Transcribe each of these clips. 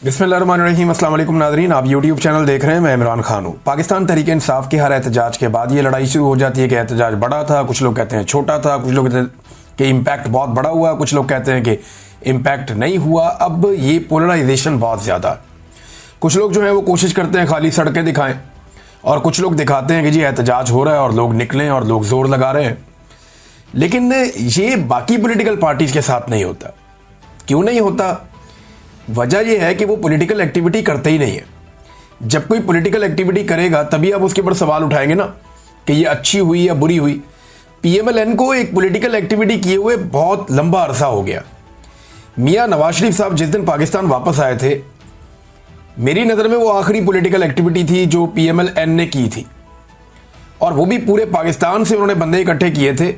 बिस्मिल्लाहिर्रहमानिर्रहीम। अस्सलाम वालेकुम नाज़रीन, आप यूट्यूब चैनल देख रहे हैं। मैं इमरान खान हूँ। पाकिस्तान तहरीक इंसाफ के हर एहतजाज के बाद ये लड़ाई शुरू हो जाती है कि एहतजाज बड़ा था, कुछ लोग कहते हैं छोटा था, कुछ लोग कहते हैं कि इम्पैक्ट बहुत बड़ा हुआ, कुछ लोग कहते हैं कि इम्पैक्ट नहीं हुआ। अब ये पोलराइजेशन बहुत ज़्यादा, कुछ लोग जो है वो कोशिश करते हैं खाली सड़कें दिखाएं और कुछ लोग दिखाते हैं कि जी एहतजाज हो रहा है और लोग निकलें और लोग जोर लगा रहे हैं। लेकिन ये बाकी पॉलिटिकल पार्टीज़ के साथ नहीं होता। क्यों नहीं होता? वजह यह है कि वो पॉलिटिकल एक्टिविटी करते ही नहीं है। जब कोई पॉलिटिकल एक्टिविटी करेगा तभी आप उसके ऊपर सवाल उठाएंगे ना कि ये अच्छी हुई या बुरी हुई। पीएमएलएन को एक पॉलिटिकल एक्टिविटी किए हुए बहुत लंबा अरसा हो गया। मियां नवाज शरीफ साहब जिस दिन पाकिस्तान वापस आए थे, मेरी नज़र में वो आखिरी पॉलिटिकल एक्टिविटी थी जो पीएमएलएन ने की थी, और वो भी पूरे पाकिस्तान से उन्होंने बंदे इकट्ठे किए थे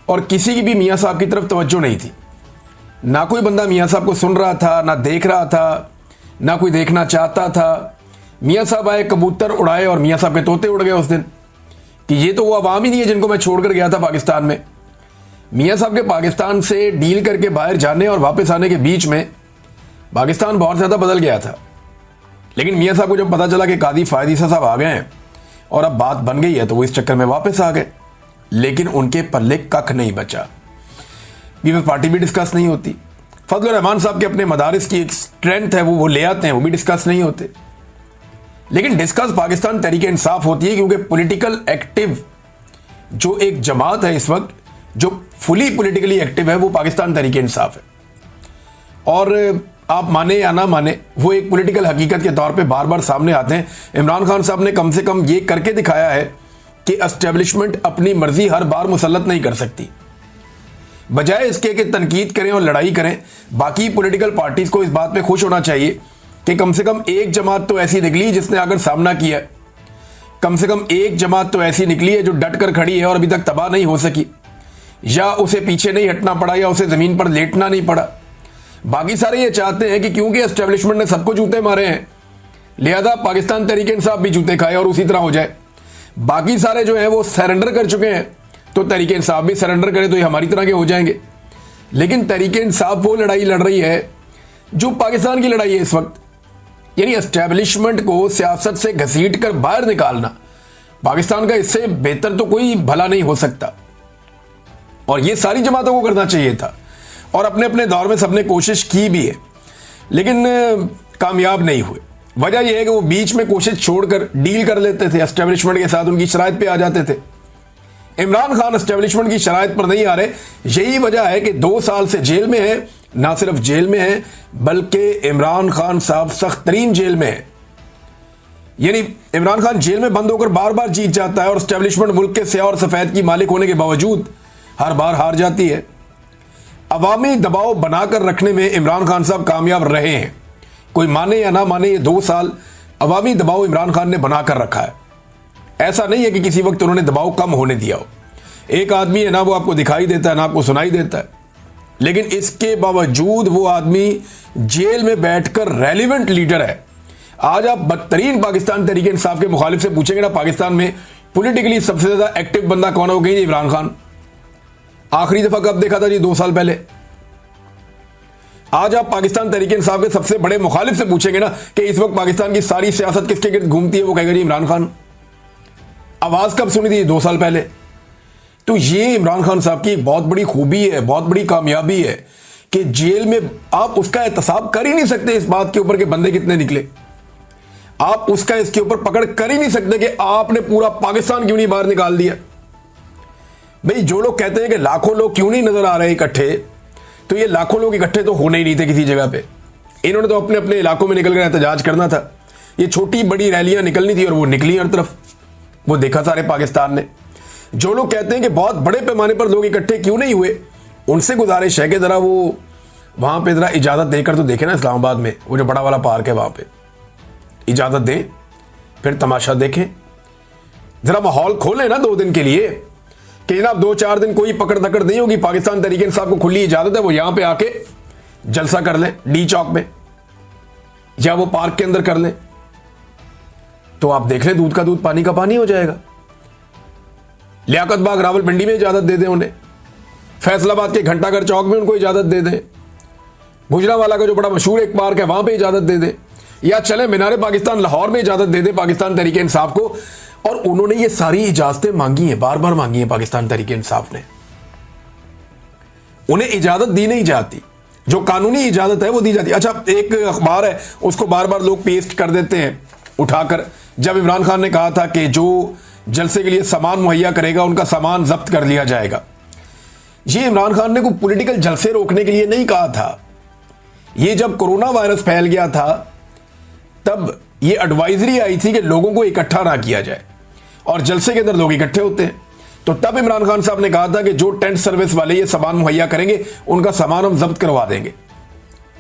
और किसी की भी मियां साहब की तरफ तवज्जो नहीं थी। ना कोई बंदा मियां साहब को सुन रहा था, ना देख रहा था, ना कोई देखना चाहता था। मियां साहब आए, कबूतर उड़ाए और मियां साहब के तोते उड़ गए उस दिन कि ये तो वो अवाम ही नहीं है जिनको मैं छोड़कर गया था पाकिस्तान में। मियां साहब के पाकिस्तान से डील करके बाहर जाने और वापस आने के बीच में पाकिस्तान बहुत ज़्यादा बदल गया था। लेकिन मियां साहब को जब पता चला कि कादी फायद ईसा साहब आ गए हैं और अब बात बन गई है, तो वो इस चक्कर में वापस आ गए। लेकिन उनके पल्ले कख नहीं बचा। पीपल्स पार्टी भी डिस्कस नहीं होती। फजलुर रहमान साहब के अपने मदारिस की एक स्ट्रेंथ है, वो ले आते हैं, वो भी डिस्कस नहीं होते। लेकिन डिस्कस पाकिस्तान तहरीक इंसाफ होती है, क्योंकि पॉलिटिकल एक्टिव जो एक जमात है इस वक्त, जो फुली पॉलिटिकली एक्टिव है, वो पाकिस्तान तहरीक इंसाफ है। और आप माने या ना माने, वो एक पॉलिटिकल हकीकत के तौर पे बार बार सामने आते हैं। इमरान खान साहब ने कम से कम ये करके दिखाया है कि एस्टेब्लिशमेंट अपनी मर्जी हर बार मुसल्लत नहीं कर सकती। बजाय इसके कि तनकीद करें और लड़ाई करें, बाकी पॉलिटिकल पार्टीज को इस बात पे खुश होना चाहिए कि कम से कम एक जमात तो ऐसी निकली जिसने अगर सामना किया। कम से कम एक जमात तो ऐसी निकली है जो डट कर खड़ी है और अभी तक तबाह नहीं हो सकी, या उसे पीछे नहीं हटना पड़ा, या उसे ज़मीन पर लेटना नहीं पड़ा। बाकी सारे ये चाहते हैं कि क्योंकि एस्टेब्लिशमेंट ने सबको जूते मारे हैं, लिहाजा पाकिस्तान तहरीक इंसाफ भी जूते खाए और उसी तरह हो जाए। बाकी सारे जो है वो सरेंडर कर चुके हैं, तो तहरीक इंसाफ भी सरेंडर करे तो ये हमारी तरह के हो जाएंगे। लेकिन तहरीक इंसाफ वो लड़ाई लड़ रही है जो पाकिस्तान की लड़ाई है इस वक्त, यानी एस्टेब्लिशमेंट को सियासत से घसीट कर बाहर निकालना। पाकिस्तान का इससे बेहतर तो कोई भला नहीं हो सकता, और ये सारी जमातों को करना चाहिए था, और अपने अपने दौर में सबने कोशिश की भी है, लेकिन कामयाब नहीं हुए। वजह यह है कि वो बीच में कोशिश छोड़कर डील कर लेते थे एस्टेब्लिशमेंट के साथ, उनकी शराइत पे आ जाते थे। इमरान खान एस्टेब्लिशमेंट की शराइत पर नहीं आ रहे। यही वजह है कि 2 साल से जेल में है। ना सिर्फ जेल में है, बल्कि इमरान खान साहब सख्त तरीन जेल में है। यानी इमरान खान जेल में बंद होकर बार बार जीत जाता है, और एस्टेब्लिशमेंट मुल्क के स्याह और सफेद की मालिक होने के बावजूद हर बार हार जाती है। अवामी दबाव बनाकर रखने में इमरान खान साहब कामयाब रहे हैं। कोई माने या ना माने, ये 2 साल अवामी दबाव इमरान खान ने बनाकर रखा है। ऐसा नहीं है कि किसी वक्त उन्होंने दबाव कम होने दिया हो। एक आदमी है ना, वो आपको दिखाई देता है ना आपको सुनाई देता है, लेकिन इसके बावजूद वो आदमी जेल में बैठकर रेलिवेंट लीडर है। आज आप बदतरीन पाकिस्तान तहरीक इंसाफ के मुखालिफ से पूछेंगे ना, पाकिस्तान में पॉलिटिकली सबसे ज्यादा एक्टिव बंदा कौन हो गई? इमरान खान। आखिरी दफा कब देखा था जी? 2 साल पहले। आज आप पाकिस्तान तहरीक इंसाफ के सबसे बड़े मुखालिफ से पूछेंगे ना कि इस वक्त पाकिस्तान की सारी सियासत किसके गिर्द घूमती है, वो कहेगा जी इमरान खान। आवाज कब सुनी थी? 2 साल पहले। तो ये इमरान खान साहब की एक बहुत बड़ी खूबी है, बहुत बड़ी कामयाबी है कि जेल में आप उसका एहतसाब कर ही नहीं सकते इस बात के ऊपर कि बंदे कितने निकले। आप उसका इसके ऊपर पकड़ कर ही नहीं सकते कि आपने पूरा पाकिस्तान क्यों नहीं बाहर निकाल दिया। भाई, जो लोग कहते हैं कि लाखों लोग क्यों नहीं नजर आ रहे इकट्ठे, तो ये लाखों लोग इकट्ठे तो होने ही नहीं थे किसी जगह पे। इन्होंने तो अपने अपने इलाकों में निकल कर एहतजाज करना था। ये छोटी बड़ी रैलियां निकलनी थी और वो निकली हर तरफ, वो देखा सारे पाकिस्तान ने। जो लोग कहते हैं कि बहुत बड़े पैमाने पर लोग इकट्ठे क्यों नहीं हुए, उनसे गुजारिश है कि जरा वो वहां पे जरा इजाजत देकर तो देखें ना। इस्लामाबाद में वो जो बड़ा वाला पार्क है, वहां पे इजाजत दें, फिर तमाशा देखें। जरा माहौल खोलें ना 2 दिन के लिए कि जनाब 2-4 दिन कोई पकड़ धकड़ नहीं होगी। पाकिस्तान तहरीक इंसाफ को खुली इजाजत है, वो यहां पे आके जलसा कर लें डी चौक में, या वो पार्क के अंदर कर लें, तो आप देख लें दूध का दूध पानी का पानी हो जाएगा। लियाकत बाग रावलपिंडी में इजाजत दे दें उन्हें, फैसलाबाद के घंटाघर चौक में उनको इजाजत दे दें, गुजरांवाला का जो बड़ा मशहूर एक पार्क है वहां पे इजाजत दे दे, या चले मीनारे पाकिस्तान लाहौर में इजाजत दे दे पाकिस्तान तहरीक इंसाफ को। और उन्होंने ये सारी इजाजतें मांगी हैं, बार बार मांगी हैं पाकिस्तान तहरीक इंसाफ ने, उन्हें इजाजत दी नहीं जाती, जो कानूनी इजाजत है वो दी जाती है। अच्छा, एक अखबार है उसको बार बार लोग पेस्ट कर देते हैं उठाकर, जब इमरान खान ने कहा था कि जो जलसे के लिए सामान मुहैया करेगा उनका सामान जब्त कर लिया जाएगा। ये इमरान खान ने कोई पॉलिटिकल जलसे रोकने के लिए नहीं कहा था, ये जब कोरोना वायरस फैल गया था तब ये एडवाइजरी आई थी कि लोगों को इकट्ठा ना किया जाए, और जलसे के अंदर लोग इकट्ठे होते हैं। तो तब इमरान खान साहब ने कहा था कि जो टेंट सर्विस वाले ये सामान मुहैया करेंगे उनका सामान हम जब्त करवा देंगे,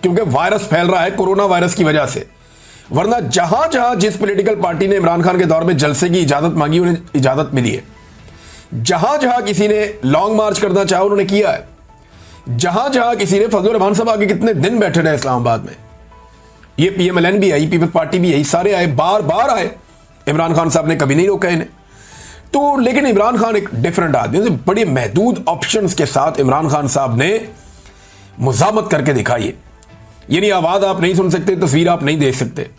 क्योंकि वायरस फैल रहा है कोरोना वायरस की वजह से। वरना जहां जहां जिस पॉलिटिकल पार्टी ने इमरान खान के दौर में जलसे की इजाजत मांगी उन्हें इजाजत मिली है, जहां जहां किसी ने लॉन्ग मार्च करना चाहा उन्होंने किया है, जहां जहां किसी ने फजलुर रहमान साहब आगे कितने दिन बैठे रहे इस्लामाबाद में, ये PMLN भी आई, पीपल्स पार्टी भी आई, सारे आए, बार बार आए, इमरान खान साहब ने कभी नहीं रोका इन्हें। तो लेकिन इमरान खान एक डिफरेंट आदमी, बड़े महदूद ऑप्शंस के साथ इमरान खान साहब ने मुजामत करके दिखाई है। यानी आवाज आप नहीं सुन सकते, तस्वीर आप नहीं देख सकते,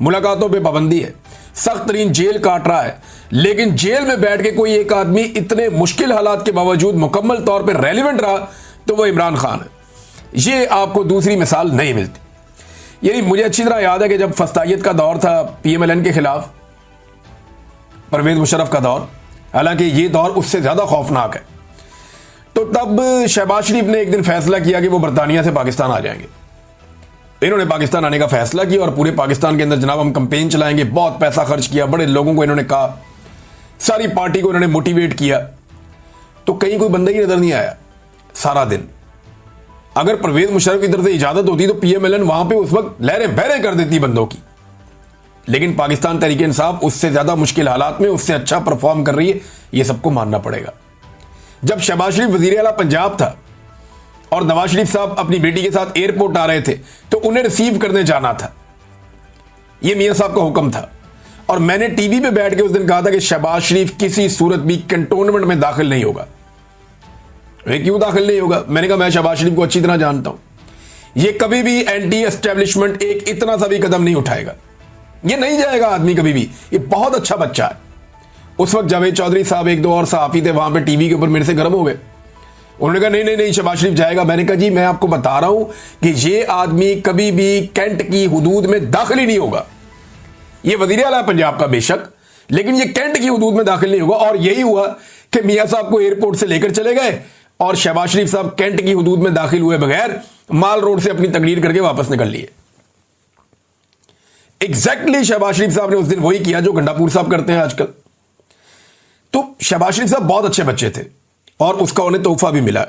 मुलाकातों पे पाबंदी है, सख्त तरीन जेल काट रहा है, लेकिन जेल में बैठ के कोई एक आदमी इतने मुश्किल हालात के बावजूद मुकम्मल तौर पर रेलिवेंट रहा तो वो इमरान खान है। ये आपको दूसरी मिसाल नहीं मिलती। यही मुझे अच्छी तरह याद है कि जब फस्तायत का दौर था PMLN के खिलाफ, परवेज मुशर्रफ का दौर, हालांकि ये दौर उससे ज्यादा खौफनाक है, तो तब शहबाज शरीफ ने एक दिन फैसला किया कि वो बरतानिया से पाकिस्तान आ जाएंगे। इन्होंने पाकिस्तान आने का फैसला किया और पूरे पाकिस्तान के अंदर जनाब हम कैंपेन चलाएंगे, बहुत पैसा खर्च किया, बड़े लोगों को इन्होंने कहा, सारी पार्टी को इन्होंने मोटिवेट किया, तो कहीं कोई बंदा ही नजर नहीं आया सारा दिन। अगर परवेज मुशर्रफ की तरफ से इजाजत होती तो PMLN वहां पे उस वक्त लहरें बहरें कर देती बंदों की, लेकिन पाकिस्तान तहरीक इंसाफ उससे ज्यादा मुश्किल हालात में उससे अच्छा परफॉर्म कर रही है, यह सबको मानना पड़ेगा। जब शहबाज शरीफ वजीर आला पंजाब था और नवाज शरीफ साहब अपनी बेटी के साथ एयरपोर्ट आ रहे थे तो उन्हें रिसीव करने जाना था, यह मियां साहब का हुक्म था, और मैंने टीवी पे बैठ के उस दिन कहा था कि शहबाज शरीफ किसी सूरत भी कंटोनमेंट में दाखिल नहीं होगा। क्यों दाखिल नहीं होगा? मैंने कहा मैं शहबाज शरीफ को अच्छी तरह जानता हूं, ये कभी भी एंटी एस्टेब्लिशमेंट एक इतना सा भी कदम नहीं उठाएगा, ये नहीं जाएगा आदमी कभी भी, ये बहुत अच्छा बच्चा है। उस वक्त जावेद चौधरी साहब एक दो और सहाफी थे वहां पे टीवी के ऊपर, मेरे से गर्म हो गए, उन्होंने कहा नहीं नहीं नहीं शहबाज शरीफ जाएगा। मैंने कहा जी मैं आपको बता रहा हूं कि ये आदमी कभी भी कैंट की हुदूद में दाखिल ही नहीं होगा। ये वजीर आला पंजाब का बेशक, लेकिन ये कैंट की हुदूद में दाखिल नहीं होगा। और यही हुआ कि मियां साहब को एयरपोर्ट से लेकर चले गए और शहबाज शरीफ साहब कैंट की हुदूद में दाखिल हुए बगैर माल रोड से अपनी तकरीर करके वापस निकल लिए। एग्जैक्टली शहबाज शरीफ साहब ने उस दिन वही किया जो गंडापुर साहब करते हैं आजकल। तो शहबाज शरीफ साहब बहुत अच्छे बच्चे थे और उसका उन्हें तोहफा भी मिला,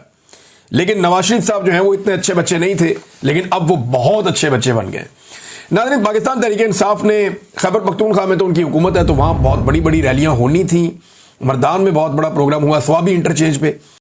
लेकिन नवाज शरीफ साहब जो हैं वो इतने अच्छे बच्चे नहीं थे, लेकिन अब वो बहुत अच्छे बच्चे बन गए। नाज़रीन, पाकिस्तान तहरीक इंसाफ ने खैबर पख्तूनख्वा में तो उनकी हुकूमत है, तो वहां बहुत बड़ी बड़ी रैलियां होनी थी, मर्दान में बहुत बड़ा प्रोग्राम हुआ, स्वाबी इंटरचेंज पे।